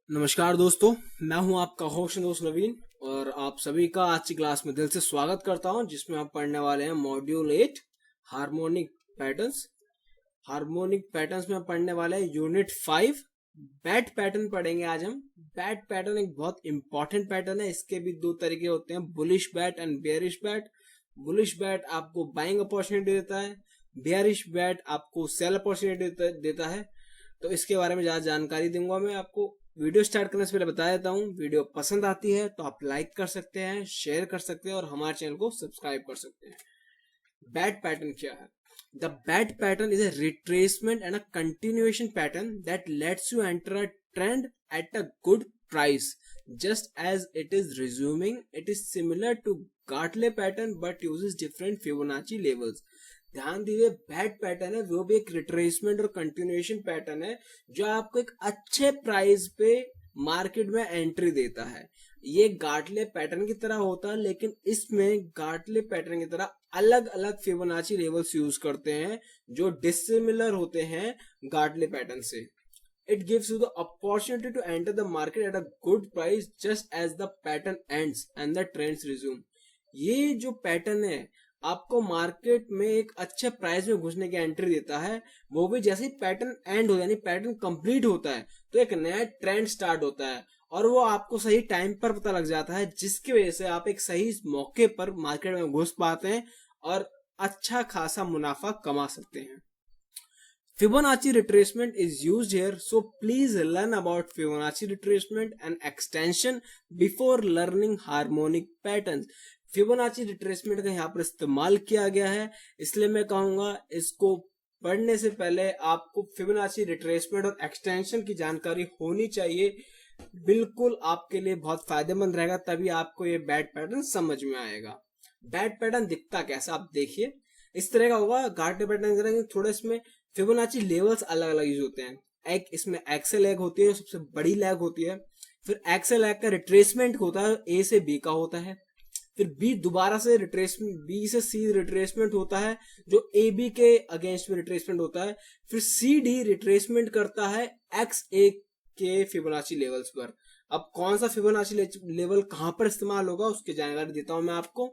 नमस्कार दोस्तों, मैं हूं आपका होस्ट दोस्त नवीन और आप सभी का आज की क्लास में दिल से स्वागत करता हूं, जिसमें आप पढ़ने वाले हैं module 8 harmonic patterns. Harmonic patterns में पढ़ने वाले हैं यूनिट 5 बैट पैटर्न पढ़ेंगे आज हम। बैट पैटर्न एक बहुत इंपॉर्टेंट पैटर्न है। इसके भी दो तरीके होते हैं, bullish bat and bearish bat. Bullish bat आपको बाइंग अपॉर्चुनिटी देता है, बेयरिश बैट आपको सेल अपॉर्चुनिटी देता है। तो इसके बारे में ज्यादा जानकारी दूंगा मैं आपको। वीडियो स्टार्ट करने से पहले बता देता हूँ, वीडियो पसंद आती है तो आप लाइक कर सकते हैं, शेयर कर सकते हैं और हमारे चैनल को सब्सक्राइब कर सकते हैं। बैट पैटर्न क्या है? The bat pattern is a retracement and a continuation pattern that lets you enter a trend at a good price just as it is resuming. It is similar to Gartley pattern but uses different Fibonacci levels. ध्यान दीजिए, bat pattern है वो भी एक retracement और continuation pattern है जो आपको एक अच्छे प्राइस पे मार्केट में एंट्री देता है। ये गार्टले पैटर्न की तरह होता है, लेकिन इसमें गार्टले पैटर्न की तरह अलग अलग फिबोनाची लेवल्स यूज करते हैं जो डिसिमिलर होते हैं गार्टले पैटर्न से। It gives you the opportunity to enter the market at a good price just as the pattern ends and the trends resume. ये जो पैटर्न है आपको मार्केट में एक अच्छे प्राइस में घुसने की एंट्री देता है। वो भी जैसे ही पैटर्न एंड हो यानी पैटर्न कंप्लीट होता है तो एक नया ट्रेंड स्टार्ट होता है और वो आपको सही टाइम पर पता लग जाता है, जिसकी वजह से आप एक सही मौके पर मार्केट में घुस पाते हैं और अच्छा खासा मुनाफा कमा सकते हैं। Fibonacci retracement is used here, so please learn about Fibonacci retracement and extension before learning harmonic patterns. Fibonacci retracement का यहाँ पर इस्तेमाल किया गया है, इसलिए मैं कहूंगा इसको पढ़ने से पहले आपको फिबोनाची रिट्रेसमेंट और एक्सटेंशन की जानकारी होनी चाहिए। बिल्कुल आपके लिए बहुत फायदेमंद रहेगा, तभी आपको ये बैट पैटर्न समझ में आएगा। बैट पैटर्न दिखता कैसा आप देखिए, इस तरह का होगा। गार्टले पैटर्न करेंगे थोड़ा, इसमें फिबोनाची लेवल्स अलग अलग यूज होते हैं। एक इसमें एक्सेल लैग होती है, सबसे बड़ी लैग होती है। फिर एक्सेल लैग का रिट्रेसमेंट होता है, ए से बी का होता है। फिर बी दोबारा से रिट्रेसमेंट, बी से सी रिट्रेसमेंट होता है जो ए बी के अगेंस्ट में रिट्रेसमेंट होता है। फिर सी डी रिट्रेसमेंट करता है एक्स ए के फिबोनाची लेवल्स पर। अब कौन सा फिबोनाची लेवल कहां पर इस्तेमाल होगा उसकी जानकारी देता हूं मैं आपको।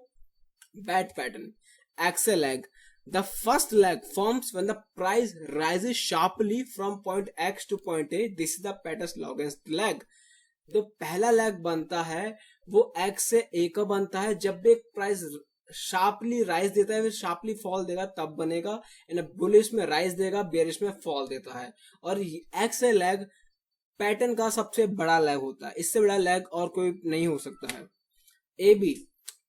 Bat pattern XA leg. The first leg forms when the price rises sharply from point X to point A. This is the pattern's longest leg. जो पहला लेग बनता है वो X से A का बनता है। जब भी एक प्राइस शार्पली राइज देता है फिर शार्पली फॉल देगा तब बनेगा। बुलिश में राइज देगा, बेयरिश में फॉल देता है। और एक्स से लेग पैटर्न का सबसे बड़ा लेग होता है, इससे बड़ा लेग और कोई नहीं हो सकता है। A B,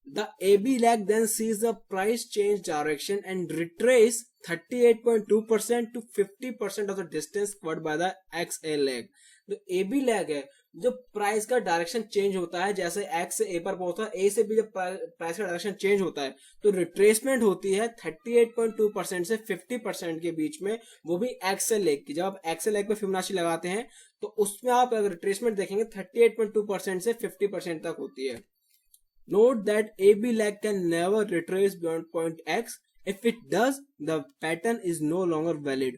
the AB leg then sees the price change direction and retrace 38.2% to 50% of the distance covered by the XA leg. जो AB leg है, जो प्राइस का डायरेक्शन चेंज होता है, जैसे X से A पर पहुंचता है, A से B जब प्राइस का डायरेक्शन चेंज होता है तो रिट्रेसमेंट होती है 38.2% से 50% के बीच में, वो भी एक्सेल लेग की। जब आप एक्सेल लेग पे फिबोनाची लगाते हैं तो उसमें आप अगर रिट्रेसमेंट देखेंगे 38.2% से 50% तक होती है। Note that AB leg can never retrace beyond point X. If it does, the pattern is no longer valid.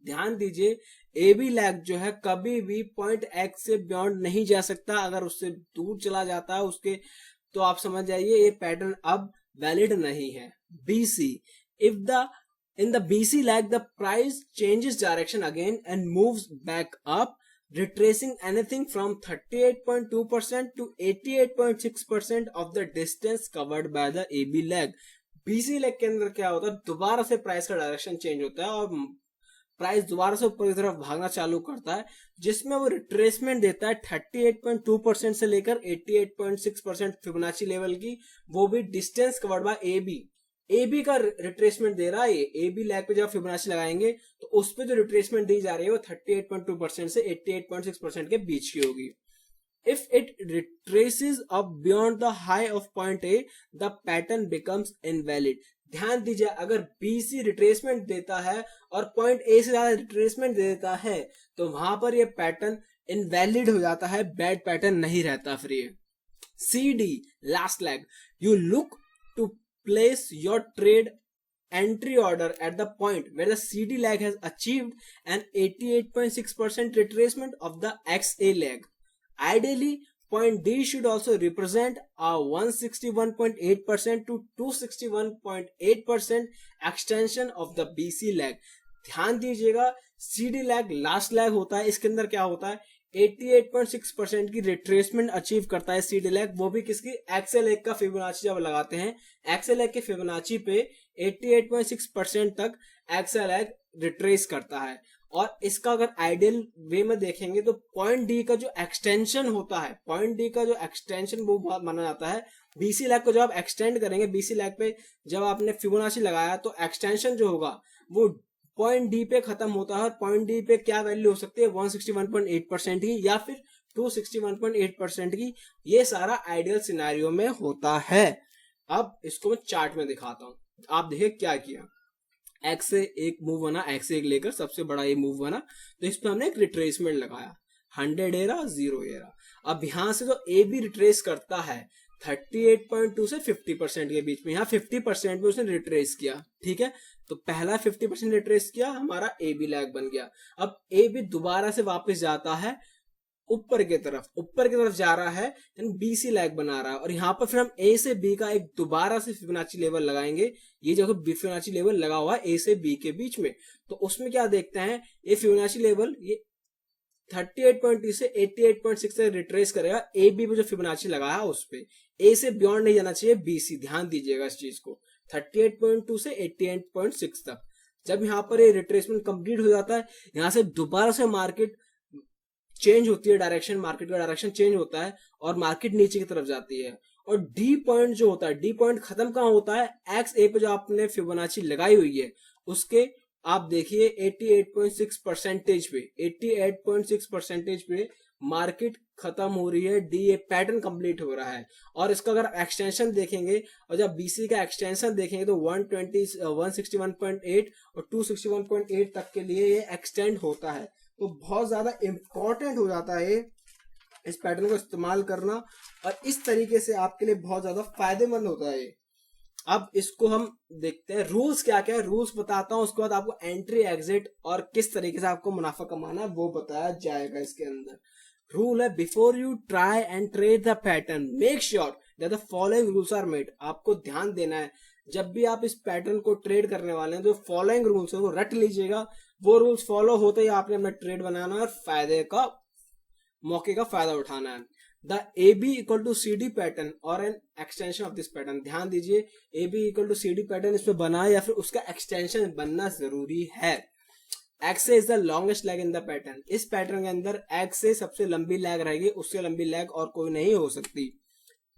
ध्यान दीजिए, AB leg जो है कभी भी point X से beyond नहीं जा सकता। अगर उससे दूर चला जाता है उसके तो आप समझ जाइए ये पैटर्न अब वैलिड नहीं है। BC, if the in the BC leg the price changes direction again and moves back up, retracing anything from 38.2% to 88.6% of the distance covered by the AB leg. BC leg के अंदर क्या होता है, दोबारा से price का direction change होता है और प्राइस दोबारा से ऊपर की तरफ भागना चालू करता है, जिसमें वो रिट्रेसमेंट देता है 38.2% से लेकर 88.6% फिबोनाची लेवल की, वो भी distance covered by AB। AB का रिट्रेसमेंट दे रहा है ये। AB लैग पे जब फिबोनाची लगाएंगे तो उस पे जो रिट्रेसमेंट दी जा रही है वो 38.2% से 88.6% के बीच की होगी। If it retraces up beyond the high of point A, the pattern becomes invalid. ध्यान दीजिए, अगर BC रिट्रेसमेंट देता है और पॉइंट A से ज्यादा रिट्रेसमेंट देता है तो वहां पर ये पैटर्न इनवैलिड हो जाता है, बैड पैटर्न नहीं रहता फिर ये। CD last leg, you look to place your trade entry order at the point where the CD leg has achieved an 88.6% retracement of the XA leg. Ideally, point D should also represent a 161.8% to 261.8% extension of the BC leg. ध्यान दीजिएगा, CD leg last leg होता है, इसके अंदर क्या होता है 88.6% की रिट्रेसमेंट अचीव करता है CD leg, वो भी किसकी एक्सेल leg का फिबोनाची जब लगाते हैं एक्सेल leg के फिबोनाची पे 88.6% तक एक्सेल leg रिट्रेस करता है। और इसका अगर आइडियल वे में देखेंगे तो पॉइंट डी का जो एक्सटेंशन होता है, पॉइंट डी का जो एक्सटेंशन वो बहुत माना जाता है। बीसी लैग को जब आप एक्सटेंड करेंगे, बीसी लैग पे जब आपने फिबोनाची लगाया तो एक्सटेंशन जो होगा वो पॉइंट डी पे खत्म होता है। और पॉइंट डी पे क्या वैल्यू हो सकती है 161.8% की या फिर 261.8% की। ये सारा आइडियल सिनेरियो में होता है। अब इसको मैं चार्ट में दिखाता हूं। आप देखिए क्या किया, एक्स से एक मूव बना, एक्स से एक लेकर सबसे बड़ा ये मूव बना, तो इस पे हमने एक रिट्रेसमेंट लगाया 100 एरा 0 एरा। अब यहां से जो ए बी रिट्रेस करता है 38.2 से 50% के बीच में, यहाँ 50% में उसने रिट्रेस किया, ठीक है। तो पहला 50% रिट्रेस किया, हमारा ए बी लैग बन गया। अब ए बी दोबारा से वापस जाता है ऊपर की तरफ जा रहा है, बीसी लैग बना रहा है। और यहाँ पर फिर हम ए से बी का एक दोबारा से फिबोनाची लेवल लगाएंगे। ये जो फिबोनाची लेवल लगा हुआ है ए से बी के बीच में, तो उसमें क्या देखते हैं, ये फिबोनाची लेवल ये 38.2 से 88.6 तक रिट्रेस करेगा। ए बी पे जो फिबोनाची लगाया है उस पे ए से बियॉन्ड नहीं जाना चाहिए बीसी, ध्यान दीजिएगा इस चीज को, 38.2 से 88.6 तक। जब यहाँ पर ये रिट्रेसमेंट कंप्लीट हो जाता है, यहाँ से दोबारा से मार्केट चेंज होती है, डायरेक्शन, मार्केट का डायरेक्शन चेंज होता है और मार्केट नीचे की तरफ जाती है। और डी पॉइंट जो होता है, डी पॉइंट खत्म कहाँ होता है, एक्स ए पे जो आपने फिबोनाची लगाई हुई है उसके आप देखिए 88.6% पे मार्केट खत्म हो रही है, डी ए पैटर्न कंप्लीट हो रहा है। और इसका अगर एक्सटेंशन देखेंगे और जब बीसी का एक्सटेंशन देखेंगे तो 161.8 और 261.8 तक के लिए ये एक्सटेंड होता है। तो बहुत ज्यादा इंपॉर्टेंट हो जाता है इस पैटर्न को इस्तेमाल करना, और इस तरीके से आपके लिए बहुत ज्यादा फायदेमंद होता है। अब इसको हम देखते हैं रूल्स क्या क्या है, रूल्स बताता हूं, उसके बाद आपको एंट्री एग्जिट और किस तरीके से आपको मुनाफा कमाना है वो बताया जाएगा। इसके अंदर रूल है, before you try and trade the pattern make sure that the following rules are made. आपको ध्यान देना है जब भी आप इस पैटर्न को ट्रेड करने वाले हैं तो फॉलोइंग रूल्स है वो रट लीजिएगा। वो रूल्स फॉलो होते ही आपने अपना ट्रेड बनाना है और फायदे का मौके का फायदा उठाना है। The A B equal to C D pattern और an extension of this pattern, ध्यान दीजिए A B equal to C D pattern इसमें बना है या फिर उसका एक्सटेंशन बनना जरूरी है। एक्स से is the longest lag in the pattern, इस पैटर्न के अंदर एक्स से सबसे लंबी लैग रहेगी, उससे लंबी लैग और कोई नहीं हो सकती।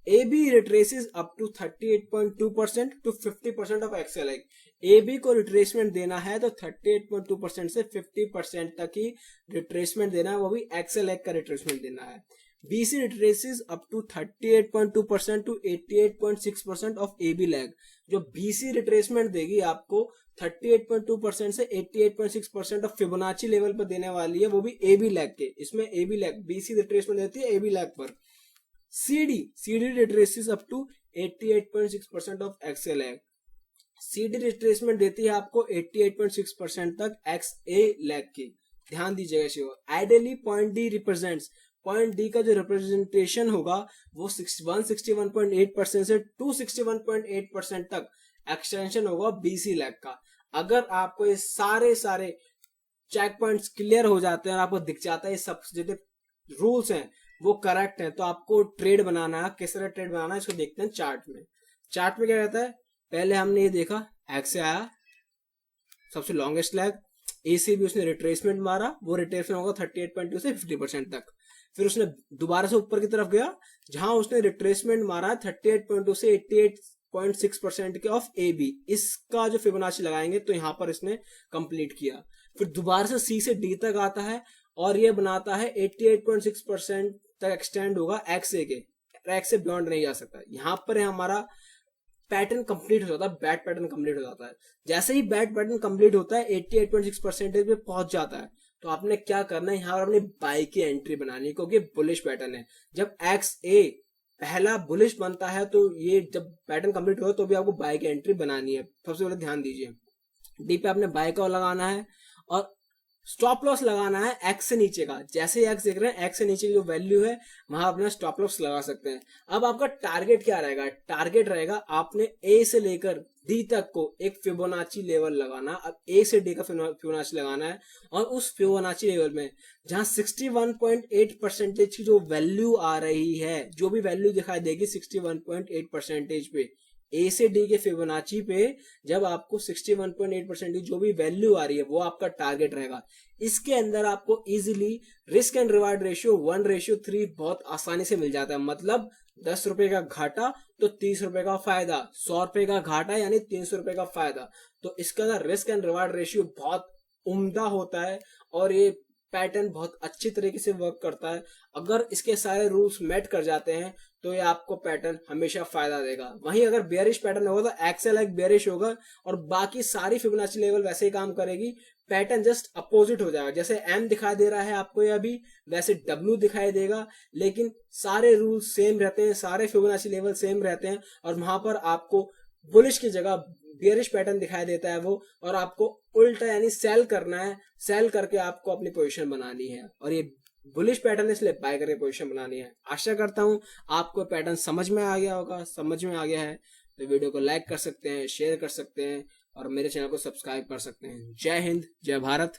A B retraces up to 38.2% to 50% of XA leg. A B को रिट्रेसमेंट देना है तो 38.2% से 50% तक ही रिट्रेसमेंट देना है, वो भी एक्सेल लैग का रिट्रेसमेंट देना है। BC retraces up to 38.2% to 88.6% of AB lag. जो BC रिट्रेसमेंट देगी आपको 38.2% से 88.6% ऑफ फिबोनाची लेवल पर देने वाली है, वो भी AB लैग के। इसमें AB लैग BC रिट्रेसमेंट देती है AB लैग पर। CD retraces up to 88.6% of XA leg. CD retracement देती है आपको 88.6% तक XA लैग की, ध्यान दीजिएगा sure. Ideally point D represents, point D का जो रिप्रेजेंटेशन होगा वो 161.8% से 261.8% तक एक्सटेंशन होगा बीसी लैग का। अगर आपको ये सारे चेक पॉइंट्स क्लियर हो जाते हैं और आपको दिख जाता है ये सब जितने रूल्स हैं वो करेक्ट है, तो आपको ट्रेड बनाना है। किस तरह ट्रेड बनाना है इसको देखते हैं चार्ट में। चार्ट में क्या रहता है, पहले हमने ये देखा एक्स से आया सबसे लॉन्गेस्ट लैग, ए से भी उसने रिट्रेसमेंट मारा, वो रिट्रेसमेंट होगा 38.2 से 50% तक। फिर उसने दोबारा से ऊपर की तरफ गया जहां उसने रिट्रेसमेंट मारा 38.2 से 88.6% के ऑफ ए बी, इसका जो फिबोनाची लगाएंगे तो यहां पर इसने कंप्लीट किया। फिर दोबारा से सी से डी तक आता है और ये बनाता है 88.6% तक एक्सटेंड होगा एक्स ए के, एक्स से बियॉन्ड नहीं जा सकता। यहां पर हमारा पैटर्न कंप्लीट हो जाता है, बैट पैटर्न कंप्लीट हो जाता है। जैसे ही बैट पैटर्न कंप्लीट होता है 88.6% पे पहुंच जाता है, तो आपने क्या करना है, यहाँ पर अपनी बाई की एंट्री बनानी है क्योंकि बुलिश पैटर्न है। जब एक्स ए पहला बुलिश बनता है तो ये जब पैटर्न कंप्लीट हो तो भी आपको बाय की एंट्री बनानी है। सबसे पहले ध्यान दीजिए, डी पे आपने बाय का लगाना है और स्टॉप लॉस लगाना है एक्स से नीचे का। जैसे ही एक्स देख रहे हैं, एक्स से नीचे की जो वैल्यू है वहां अपना स्टॉप लॉस लगा सकते हैं। अब आपका टारगेट क्या रहेगा? टारगेट रहेगा आपने ए से लेकर डी तक को एक फिबोनाची लेवल लगाना। अब ए से डी का फिबोनाची लगाना है और उस फिबोनाची लेवल में जहां 61.8% की जो वैल्यू आ रही है, जो भी वैल्यू दिखाई देगी 61.8% पे, ए से डी के फिबोनाची पे जब आपको 61.8% की जो भी वैल्यू आ रही है वो आपका टारगेट रहेगा। इसके अंदर आपको easily risk and reward ratio 1:3 बहुत आसानी से मिल जाता है। मतलब 10 रुपए का घाटा तो 30 रुपए का फायदा, 100 रुपए का घाटा यानी 300 रुपए का फायदा। तो इसका रिस्क एंड रिवार्ड रेशियो बहुत उम्दा होता है और ये पैटर्न बहुत अच्छी तरीके से वर्क करता है। अगर इसके सारे रूल्स मेट कर जाते हैं तो ये आपको पैटर्न हमेशा फायदा देगा। वहीं अगर बेयरिश पैटर्न होगा तो एक्सेल एक बेयरिश होगा और बाकी सारी फिबोनाची लेवल वैसे ही काम करेगी। पैटर्न जस्ट अपोजिट हो जाएगा। जैसे एम दिखाई दे रहा है आपको ये अभी, वैसे डब्ल्यू दिखाई देगा, लेकिन सारे रूल्स सेम रहते हैं, सारे फिबोनाची लेवल सेम रहते हैं और वहां पर आपको बुलिश की जगह बियरिश पैटर्न दिखाई देता है वो, और आपको उल्टा यानी सेल करना है। सेल करके आपको अपनी पोजीशन बनानी है और ये बुलिश पैटर्न इसलिए बाय करके पोजीशन बनानी है। आशा करता हूं आपको पैटर्न समझ में आ गया होगा। समझ में आ गया है तो वीडियो को लाइक कर सकते हैं, शेयर कर सकते हैं और मेरे चैनल को सब्सक्राइब कर सकते हैं। जय हिंद, जय भारत।